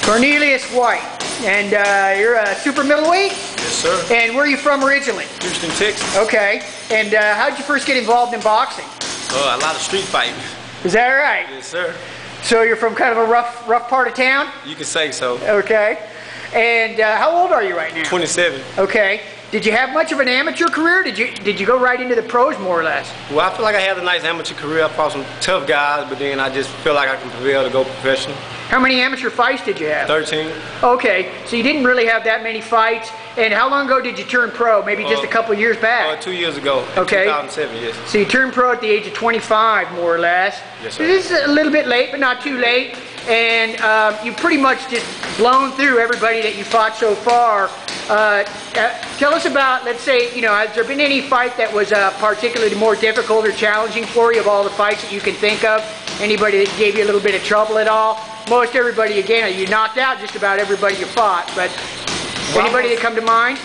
Cornelius White, and you're a super middleweight? Yes, sir. And where are you from originally? Houston, Texas. Okay. And how did you first get involved in boxing? A lot of street fighting. Is that right? Yes, sir. So you're from kind of a rough part of town? You can say so. Okay. And how old are you right now? 27. Okay. Did you have much of an amateur career? Did you go right into the pros more or less? Well, I feel like I had a nice amateur career. I fought some tough guys, but then I just feel like I can prevail to go professional. How many amateur fights did you have? 13. Okay, so you didn't really have that many fights. And how long ago did you turn pro? Maybe just a couple years back? 2 years ago. Okay. 2007, yes. So you turned pro at the age of 25, more or less. Yes, sir. This is a little bit late, but not too late. And you pretty much just blown through everybody that you fought so far. Tell us about, let's say, has there been any fight that was particularly more difficult or challenging for you of all the fights that you can think of? Anybody that gave you a little bit of trouble at all? Most everybody, again, you knocked out just about everybody you fought, but anybody that come to mind?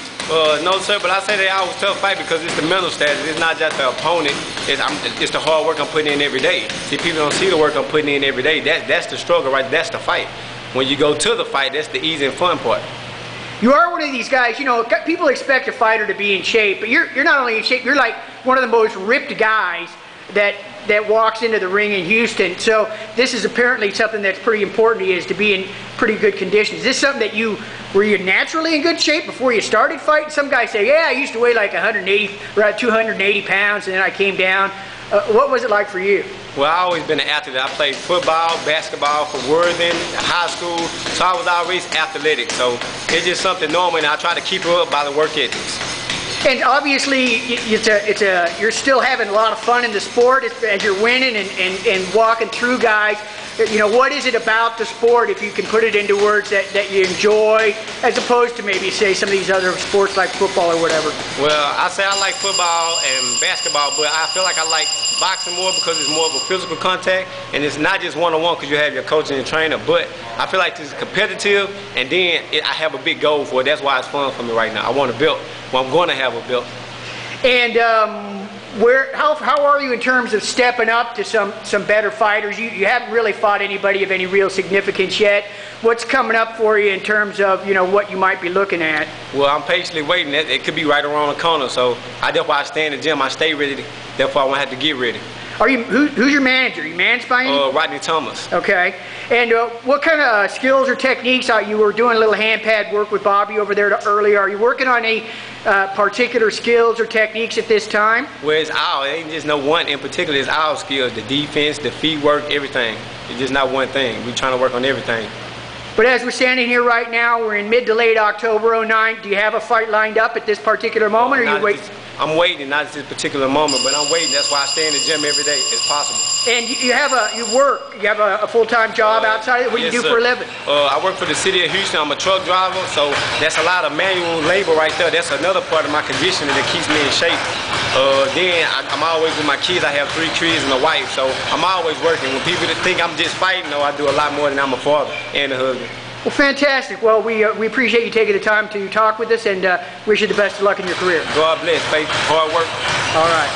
No, sir, but I say they always tough fight because it's the mental status. It's not just the opponent. It's the hard work I'm putting in every day. See, people don't see the work I'm putting in every day. That's the struggle, right? That's the fight. When you go to the fight, that's the easy and fun part. You are one of these guys, people expect a fighter to be in shape, but you're not only in shape, you're like one of the most ripped guys that walks into the ring in Houston. So this is apparently something that's pretty important to you, is to be in pretty good condition. Is this something that were you naturally in good shape before you started fighting? Some guys say, yeah, I used to weigh like 280 pounds and then I came down. What was it like for you? Well, I always been an athlete. I played football, basketball for Worthing, high school, so I was always athletic. So it's just something normal, and I try to keep it up by the work ethics. And obviously, you're still having a lot of fun in the sport as you're winning and walking through guys. What is it about the sport, if you can put it into words, that you enjoy, as opposed to maybe, say, some of these other sports like football or whatever? Well, I say I like football and basketball, but I feel like I like boxing more because it's more of a physical contact, and it's not just one-on-one because you have your coach and your trainer, but I feel like this is competitive, and then I have a big goal for it. That's why it's fun for me right now. I want a belt. Well, I'm going to have a belt. And how are you in terms of stepping up to some better fighters? You haven't really fought anybody of any real significance yet. What's coming up for you in terms of what you might be looking at? Well, I'm patiently waiting. It could be right around the corner, so that's why I stay in the gym. I stay ready. Therefore, I won't have to get ready. Who's your manager? You managed by any? Rodney Thomas. Okay. And what kind of skills or techniques you were doing a little hand pad work with Bobby over there earlier? Are you working on any particular skills or techniques at this time? Well, it's all. It ain't just no one in particular. It's all skills. The defense, the feet work, everything. It's just not one thing. We're trying to work on everything. But as we're standing here right now, we're in mid to late October '09. Do you have a fight lined up at this particular moment, or you wait? I'm waiting, not at this particular moment, but I'm waiting. That's why I stay in the gym every day, if possible. And you have a full-time job outside of it? What do you do for a living? I work for the city of Houston. I'm a truck driver, so that's a lot of manual labor right there. That's another part of my conditioning that keeps me in shape. Then I'm always with my kids. I have 3 kids and a wife, so I'm always working. When people think I'm just fighting, no, I do a lot more than I'm a father and a husband. Well, fantastic. Well, we appreciate you taking the time to talk with us, and wish you the best of luck in your career. God bless, faith, hard work. All right.